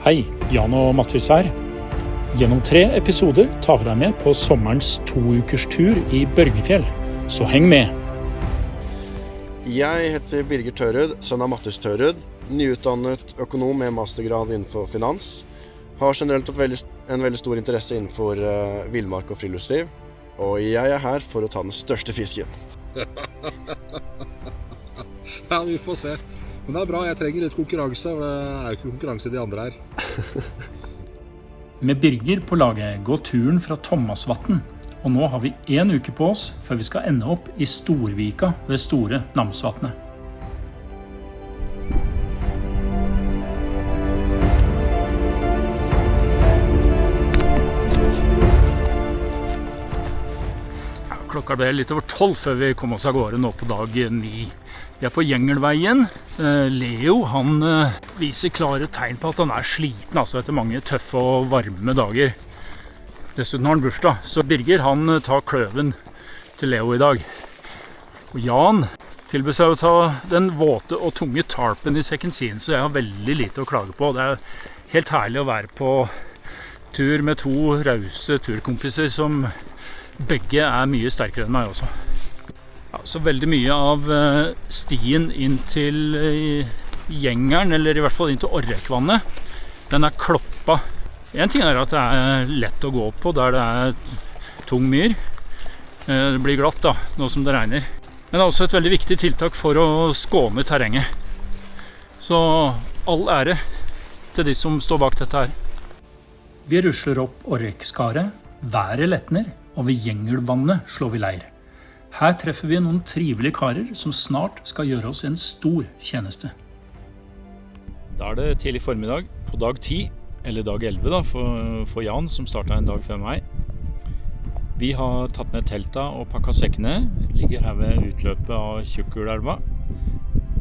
Hei, Jan og Mattis her. Gjennom 3 episoder tar vi deg med på sommerens 2-ukers tur i Børgefjell, så heng med! Jeg heter Birger Tørud, sønn av Mattis Tørud, nyutdannet økonom med mastergrad innenfor finans. Har generelt en veldig stor interesse innenfor villmark og friluftsliv, og jeg er her for å ta den største fisken. Ja, vi får se. Men det er bra, jeg trenger litt konkurranse, for det er jo ikke konkurranse i de andre her. Med Birger på laget går turen fra Thomasvatn, og nå har vi 1 uke på oss før vi skal ende opp i Storvika ved Store Namsvatnet. Ja, klokka ble litt over 12 før vi kom oss av gårde nå på dag 9. Vi er på Gjengelveien. Leo han viser klare tegn på at han er sliten etter mange tøffe og varme dager. Dessuten har han bursdag, så Birger han tar kløven til Leo i dag. Og Jan tilbød seg å ta den våte og tunge tarpen i sekken sin, så jeg har veldig lite å klage på. Det er helt herlig å være på tur med 2 rause turkompiser som begge er mye sterkere enn meg også. Ja, så veldig mye av stien inn til Gjengeren, eller i hvert fall inn til Orrekvannet, den er kloppa. En ting er at det er lett å gå på der det er tung myr. Det blir glatt da, nå som det regner. Men det er også et veldig viktig tiltak for å skåne terrenget. Så all ære til de som står bak dette her. Vi rusler opp Orrekskaret, været letner, og ved Gjengelvannet slår vi leir. Her treffer vi noen trivelige karer som snart skal gjøre oss en stor tjeneste. Da er det tidlig formiddag på dag 10, eller dag 11 da, for Jan som startet en dag før meg. Vi har tatt ned telta og pakket sekkene, ligger her ved utløpet av Tjukkulelva,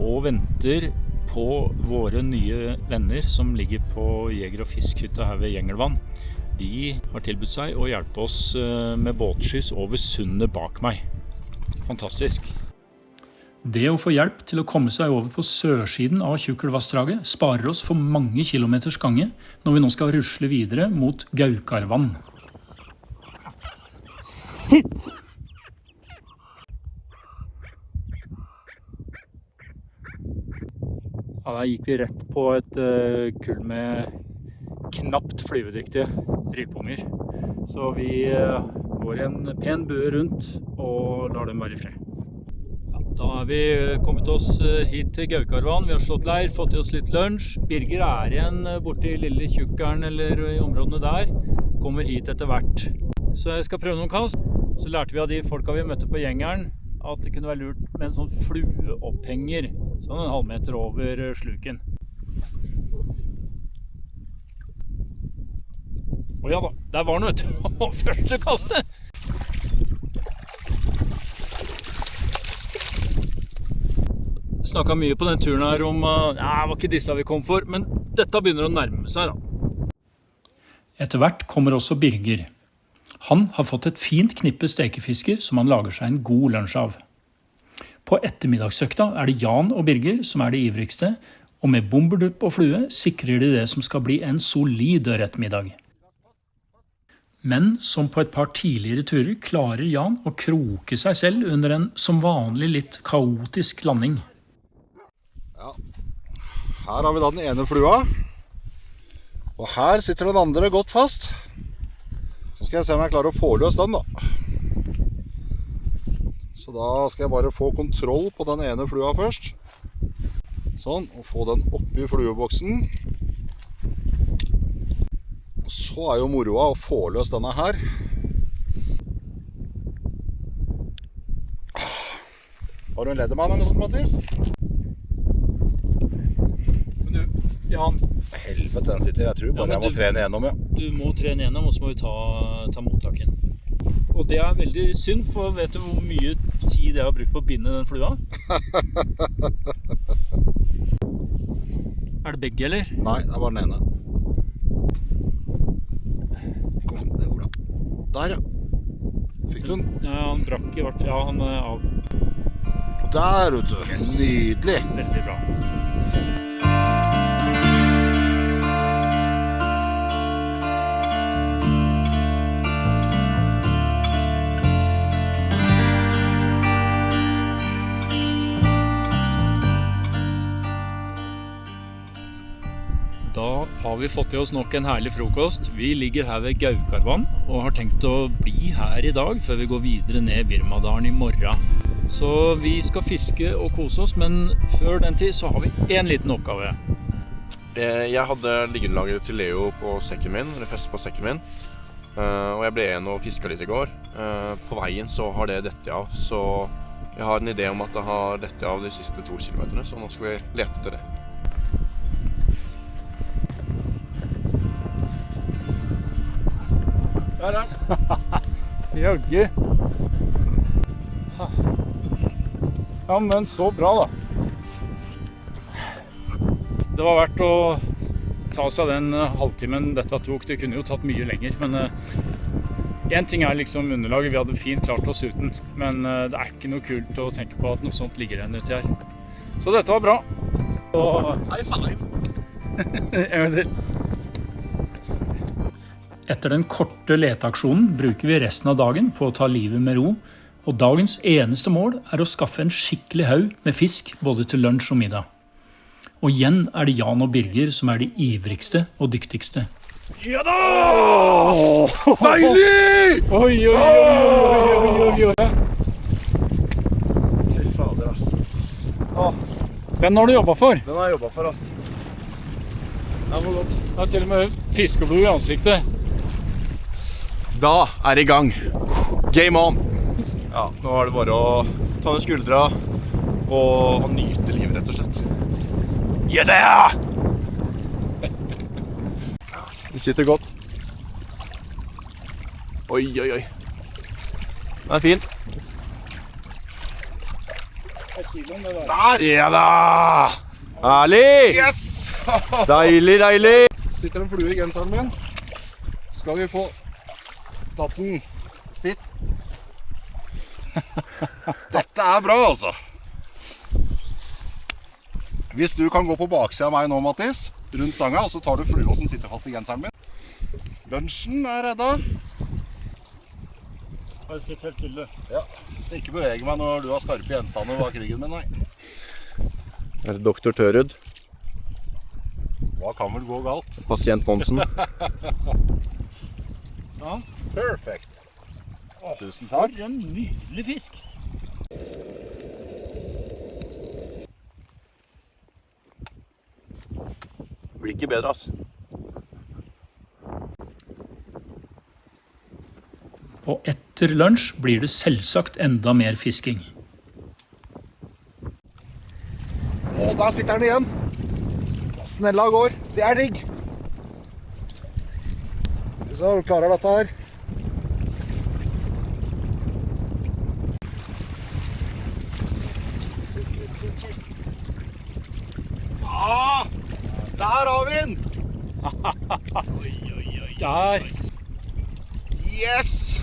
og venter på våre nye venner som ligger på Jeger- og fiskhytta her ved Gjengelvann. De har tilbudt seg å hjelpe oss med båtskyss over sundet bak meg. Fantastisk. Det å få hjelp til å komme seg over på sørsiden av Tjukkulvassdraget sparer oss for mange kilometers gange når vi nå skal rusle videre mot Gaukarvann. Sitt! Ja, der gikk vi rett på et kull med knapt flyvedyktige rypunger. Så vi går en pen bue rundt og lar dem være i fred. Ja, da er vi kommet oss hit til Gaukarvann. Vi har slått leir, fått i oss litt lunsj. Birger er igjen borte i Lille Tjukkeren eller i områdene der. Kommer hit etter hvert. Så jeg skal prøve noen kast. Så lærte vi av de folka vi møtte på Gjengeren at det kunne være lurt med en sånn flueopphenger. Sånn en halvmeter over sluken. Å ja da, der var den, vet du. Første kastet! Snakket mye på den turen her om det var ikke disse vi kom for, men dette begynner å nærme seg da. Etter hvert kommer også Birger. Han har fått et fint knippe stekefisker som han lager seg en god lunsj av. På ettermiddagsøkta er det Jan og Birger som er de ivrigste, og med bomberdupp og flue sikrer de det som skal bli en solid ørretmiddag. Men som på et par tidligere turer klarer Jan å kroke seg selv under en som vanlig litt kaotisk landing. Ja, her har vi da den ene flua, og her sitter den andre godt fast. Så skal jeg se om jeg klarer å få løs den da. Så da skal jeg bare få kontroll på den ene flua først. Sånn, og få den opp i flueboksen. Så er jo moroa å få løs denne her. Har du en ledermann eller noe sånt, Mattis? Men du, Jan... Helvete, den sitter. Jeg tror bare jeg må trene igjennom, ja. Du må trene igjennom, og så må vi ta mottaken. Og det er veldig synd, for vet du hvor mye tid jeg har brukt på å binde den flua? Er det begge, eller? Nei, det er bare den ene. Kom, det går bra. Der, ja. Fikk du den? Ja, han brakk i hvert fall. Ja, han er av. Der, vet du. Yes. 1 Nydelig. Veldig bra. Da har vi fått i oss nok en herlig frokost. Vi ligger her ved Gaukarvann og har tenkt å bli her i dag før vi går videre ned Virmadalen i morgen. Så vi skal fiske og kose oss, men før den tid så har vi en liten oppgave. Jeg hadde liggeunderlaget til Leo på sekken min, eller festet på sekken min. Og jeg ble igjen og fisket litt i går. På veien så har det dette av, så jeg har en idé om at det har dette av de siste 2 kilometerne, så nå skal vi lete etter det. Der er den. Jøgge. Ja, men så bra da. Det var verdt å ta seg den halvtimen dette tok. Det kunne jo tatt mye lenger, men en ting er liksom underlaget. Vi hadde fint klart oss uten, men det er ikke noe kult å tenke på at noe sånt ligger igjen uti her. Så dette var bra. Og High five! en gang til. Etter den korte leteaksjonen bruker vi resten av dagen på å ta livet med ro, og dagens eneste mål er å skaffe en skikkelig haug med fisk både til lunsj og middag. Og igjen er det Jan og Birger som er de ivrigste og dyktigste. Ja da! Deilig! Oi, oi, oi, oi, oi. Fy fader, ass. Den har du jobbet for. Den har jeg jobbet for, ass. Det var godt. Det er til og med fiskeblod i ansiktet. Da er det i gang. Game on! Ja, nå er det bare å ta ned skuldra og nyte livet, rett og slett. Ja, det er! Du sitter godt. Oi, oi, oi. Den er fin. Der! Ja da! Herlig! Yes! Deilig, deilig! Sitter en flue i genseren min. Skal vi få tatt den. Sitt. Dette er bra, altså. Hvis du kan gå på baksiden av meg nå, Mattis, rundt sanga, og så tar du flua som sitter fast i genseren min. Lunsjen er redda. Bare sitt helt stille. Ja, skal ikke bevege meg når du har skarpe gjenstander bak ryggen min, nei. Er det Dr. Tørud? Hva kan vel gå galt? Pasient Monsen. Sånn. Perfekt. Tusen For takk. en nydelig fisk. Det blir ikke bedre, ass. Og etter lunsj blir det selvsagt enda mer fisking. Og der sitter den igjen. Snella går. Det er digg. Så du klarer dette her. Ah, der har vi den! Der. Yes!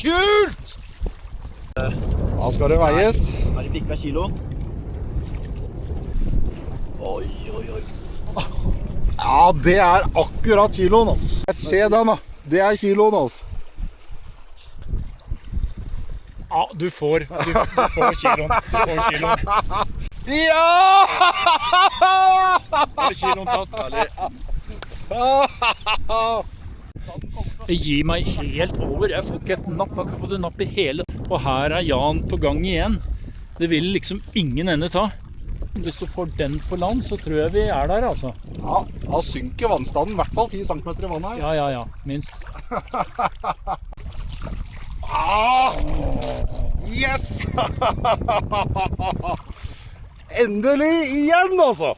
Kult! Da skal det veies. Er det pikka kiloen? Oi, oi, oi. Ja, det er akkurat kiloen, altså. Se den, da. Det er kiloen, altså. Ja, du får kiloen. Du får kiloen. Ja! Da er kiloen tatt. Jeg gir meg helt over. Jeg får ikke et napp. Jeg har ikke fått et napp i hele. Og her er Jan på gang igjen. Det vil liksom ingen ende ta. Hvis du får den på land, så tror jeg vi er der, altså. Ja, da synker vannstanden i hvert fall 10 cm i vannet her. Ja, minst. Ah! Yes! Endelig igjen, altså!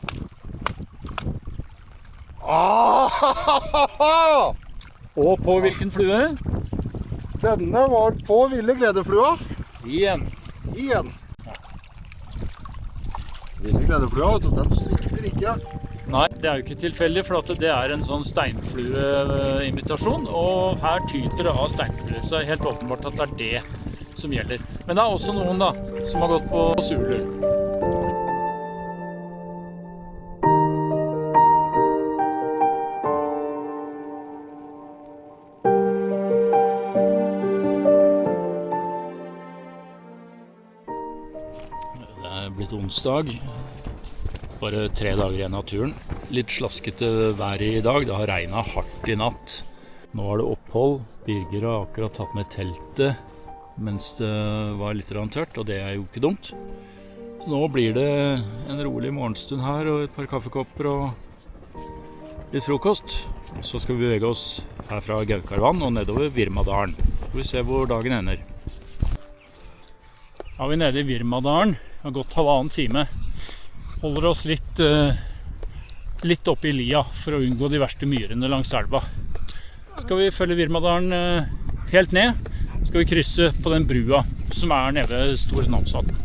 Ah! Og på hvilken flue? Denne var på ville gledeflua. Igjen. Ville gledeflua, vet du, den svikter ikke. Nei, det er jo ikke tilfeldig, for at det er en sånn steinflueinvitasjon, og her tyter det av steinfluer, så det er helt åpenbart at det er det som gjelder. Men det er også noen da, som har gått på Zulu. Det er blitt onsdag. Bare 3 dager igjen av turen. Litt slaskete vær i dag. Det har regnet hardt i natt. Nå er det opphold. Birger har akkurat tatt med teltet mens det var litt tørt, og det er jo ikke dumt. Så nå blir det en rolig morgenstund her og et par kaffekopper og litt frokost. Så skal vi bevege oss her fra Gaukarvann og nedover Virmadalen. Så vi ser hvor dagen ender. Ja, vi er nede i Virmadalen. Det har gått 1,5 time. Holder oss litt opp i lia for å unngå de verste myrene langs elva. Skal vi følge Virmadalen helt ned, skal vi krysse på den brua som er nede ved Store Namsvatn.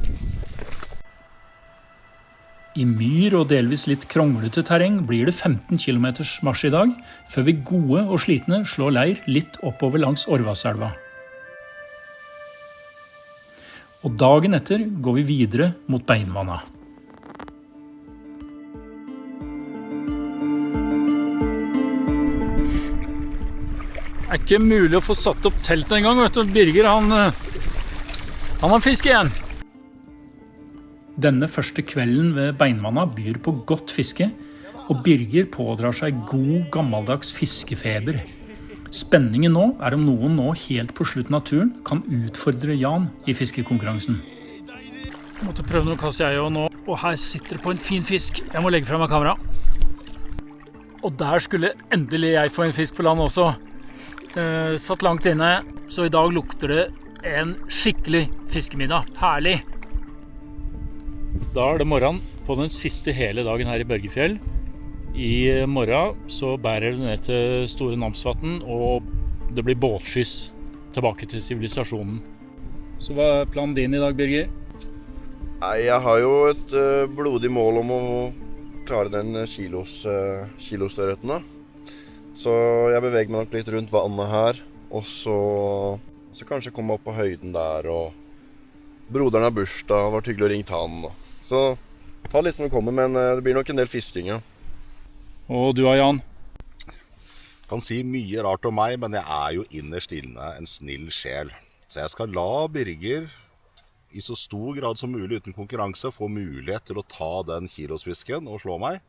I myr og delvis litt kronglete terreng blir det 15 km marsj i dag, før vi gode og slitne slår leir litt oppover langs Orvaselva. Og dagen etter går vi videre mot Beinvanna. Det er ikke mulig å få satt opp telt en gang, vet du. Birger, han har fisk igjen. Denne første kvelden ved Beinvanna byr på godt fiske, og Birger pådrar seg god gammeldags fiskefeber. Spenningen nå er om noen nå helt på slutten av turen kan utfordre Jan i fiskekonkurransen. Jeg måtte prøve noe kast jeg nå, og her sitter det på en fin fisk. Jeg må legge fra meg kamera. Og der skulle endelig jeg få en fisk på land også. Satt langt inne, så i dag lukter det en skikkelig fiskemiddag. Herlig! Da er det morgen på den siste hele dagen her i Børgefjell. I morgen så bærer det ned til Store Namsvatn, og det blir båtskyss tilbake til sivilisasjonen. Så hva er planen din i dag, Birger? Nei, jeg har jo et blodig mål om å klare den kilostørreten da. Så jeg beveger meg nok litt rundt vannet her, og så kanskje komme opp på høyden der, og broderen har bursdag, det var hyggelig å ringe han. Så ta litt som det kommer, men det blir nok en del fisking, ja. Og du da, Jan? Kan si mye rart om meg, men jeg er jo innerst inne en snill sjel. Så jeg skal la Birger i så stor grad som mulig uten konkurranse få mulighet til å ta den kilosfisken og slå meg.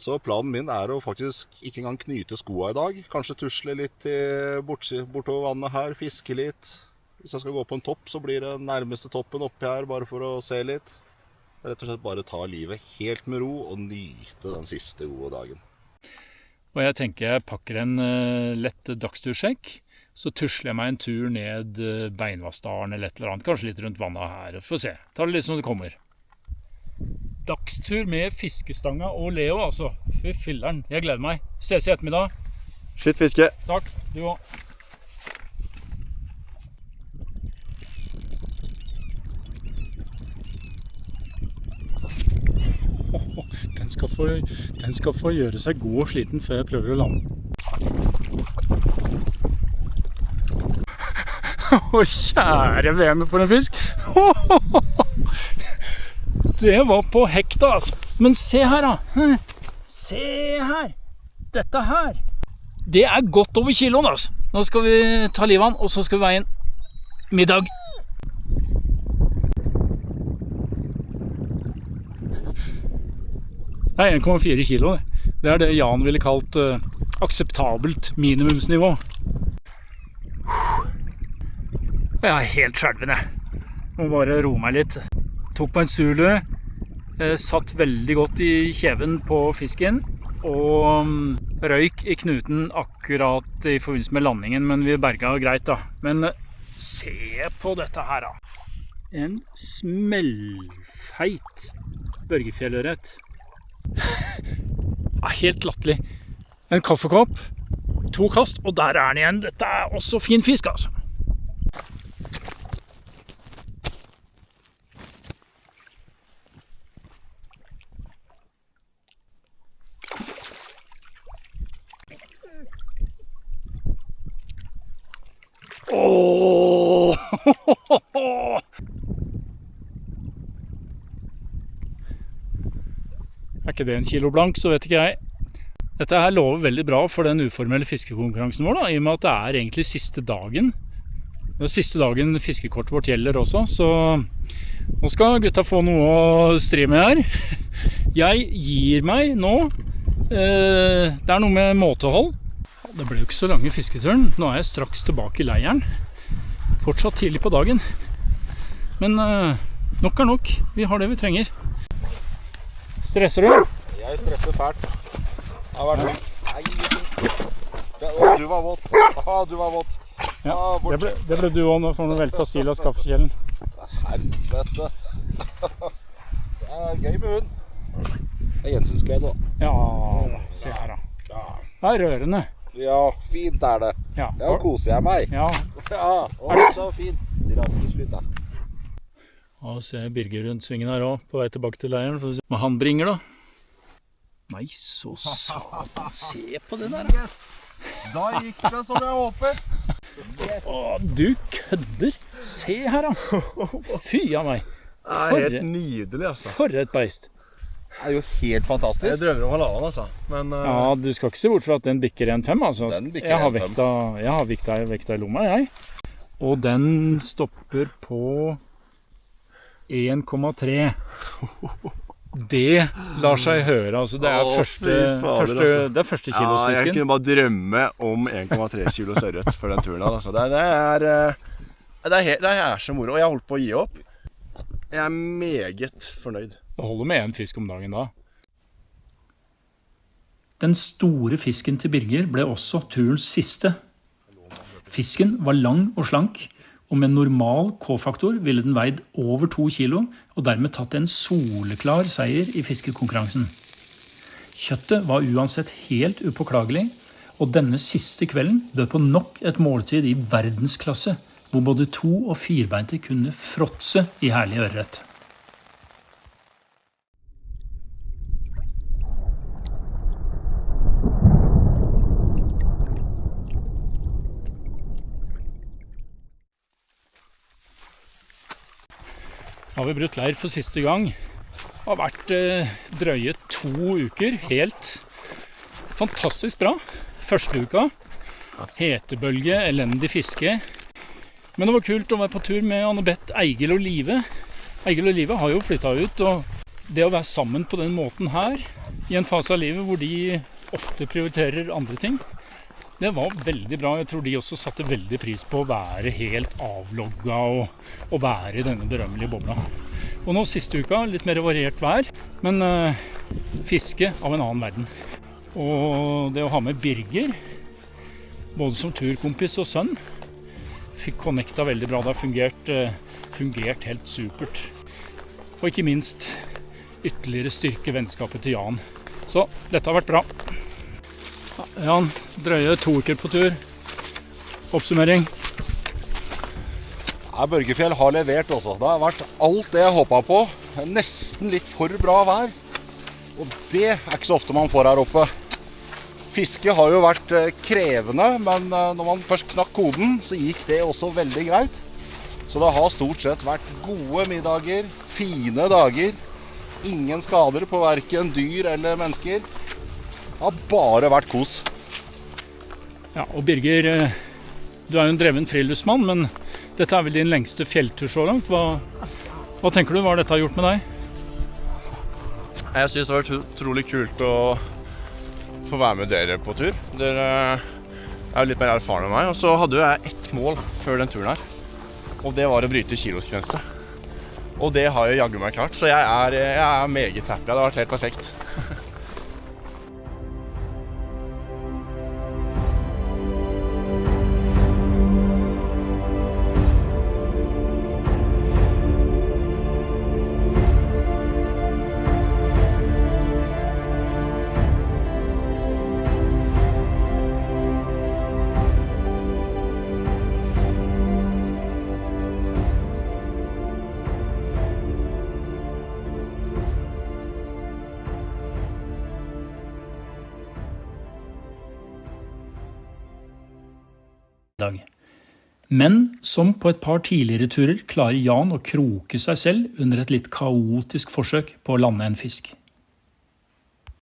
Så planen min er å faktisk ikke engang knyte skoa i dag. Kanskje tusle litt bortover vannet her, fiske litt. Hvis jeg skal gå på en topp, så blir det nærmeste toppen oppi her, bare for å se litt. Rett og slett bare ta livet helt med ro og nyte den siste gode dagen. Og jeg tenker jeg pakker en lett dagstursjekk, så tusler jeg meg en tur ned Beinvassdalen eller et eller annet, kanskje litt rundt vannet her. Få se, ta det litt som det kommer. Dagstur med fiskestanga og Leo, altså. Fy filleren, jeg gleder meg. Ses i ettermiddag. Skitt fiske. Takk, du også. Den skal få gjøre seg god og sliten før jeg prøver å lande. Å, kjære vene for en fisk. Det var på hekta, altså. Men se her da. Se her. Dette her. Det er godt over kiloen, altså. Nå skal vi ta livet av den, og så skal vi veie en middag. Det er 1,4 kilo. Det er det Jan ville kalt akseptabelt minimumsnivå. Jeg er helt skjelven, jeg. Må bare roe meg litt. Tok på en sulu, satt veldig godt i kjeven på fisken, og røyk i knuten akkurat i forbindelse med landingen, men vi berga greit da. Men se på dette her da. En smellfeit Børgefjellørret. Helt latterlig. En kaffekopp, 2 kast, og der er den igjen. Dette er også fin fisk, altså. Åh! Er ikke det en kilo blank, så vet ikke jeg. Dette her lover veldig bra for den uformelle fiskekonkurransen vår da, i og med at det er egentlig siste dagen. Det er siste dagen fiskekortet vårt gjelder også, så Nå skal gutta få noe å stri med her. Jeg gir meg nå. Det noe med måtehold. Det ble jo ikke så lange fisketuren. Nå jeg straks tilbake i leiren. Fortsatt tidlig på dagen. Men nok nok. Vi har det vi trenger. Stresser du? Jeg stresser fælt. Det har vært vondt. Du var våt. Du var våt. Ja, det ble du også nå for å velte Silas kaffekjellen. Helvete. Det gøy med hund. Det Jensens glede da. Ja, se her da. Det rørende. Ja, fint det. Ja, koser jeg meg. Ja. Så fint. Silas, slutt da. Ja, ser jeg Birger rundt svingen her også, på vei tilbake til leiren, for å se hva han bringer da. Nei, så satan, se på det der. Yes. Da gikk det som jeg håpet. Yes. Å, du kødder. Se her da. Fy av meg. Det helt nydelig, altså. For et beist. Det jo helt fantastisk. Jeg drømmer om halvannen, altså. Men, ja, du skal ikke se bort fra at den bikker 1,5, altså. Den bikker 1,5. Jeg har vekta i lomma, jeg. Og den stopper på 1,3. Det lar seg høre, altså. Det det første kilosfisken. Ja, jeg kunne bare drømme om 1,3 kilo sørret for den turen, altså. Det så moro, og jeg holdt på å gi opp. Jeg meget fornøyd. Det holder med en fisk om dagen da. Den store fisken til Birger ble også turens siste. Fisken var lang og slank, og med normal K-faktor ville den veid over 2 kilo, og dermed tatt en soleklar seier i fiskekonkurransen. Kjøttet var uansett helt upåklagelig, og denne siste kvelden bød på nok et måltid i verdensklasse, hvor både 2- og 4-beinte kunne fråtse i herlig ørret. Har vi brutt leir for siste gang. Det har vært drøye 2 uker, helt fantastisk bra. Første uka, hetebølge, elendig fiske. Men det var kult å være på tur med Anne-Beth, Eigil og Live. Eigil og Live har jo flyttet ut, og det å være sammen på den måten her, i en fase av livet hvor de ofte prioriterer andre ting, det var veldig bra. Jeg tror de også satte veldig pris på å være helt avlogga og være i denne berømmelige bobla. Og nå siste uka, litt mer variert vær, men fiske av en annen verden. Og det å ha med Birger, både som turkompis og sønn, fikk connecta veldig bra. Det har fungert helt supert. Og ikke minst ytterligere styrke vennskapet til Jan. Så dette har vært bra. Jan, drøye 2 uker på tur. Oppsummering. Børgefjell har levert også. Det har vært alt det jeg håpet på. Nesten litt for bra vær. Og det ikke så ofte man får her oppe. Fiske har jo vært krevende, men når man først knakk koden, så gikk det også veldig greit. Så det har stort sett vært gode middager, fine dager. Ingen skader på hverken dyr eller mennesker. Det har bare vært kos. Ja, og Birger, du jo en dreven friluftsmann, men dette vel din lengste fjelltur så langt. Hva tenker du, hva har dette gjort med deg? Jeg synes det har vært utrolig kult å få være med dere på tur. Dere jo litt mer erfarne enn meg, og så hadde jeg ett mål før den turen her. Og det var å bryte kilosgrense. Og det har jeg jaggu meg klart, så jeg er meget happy. Det har vært helt perfekt. Men som på et par tidligere turer klarer Jan å kroke seg selv under et litt kaotisk forsøk på å lande en fisk.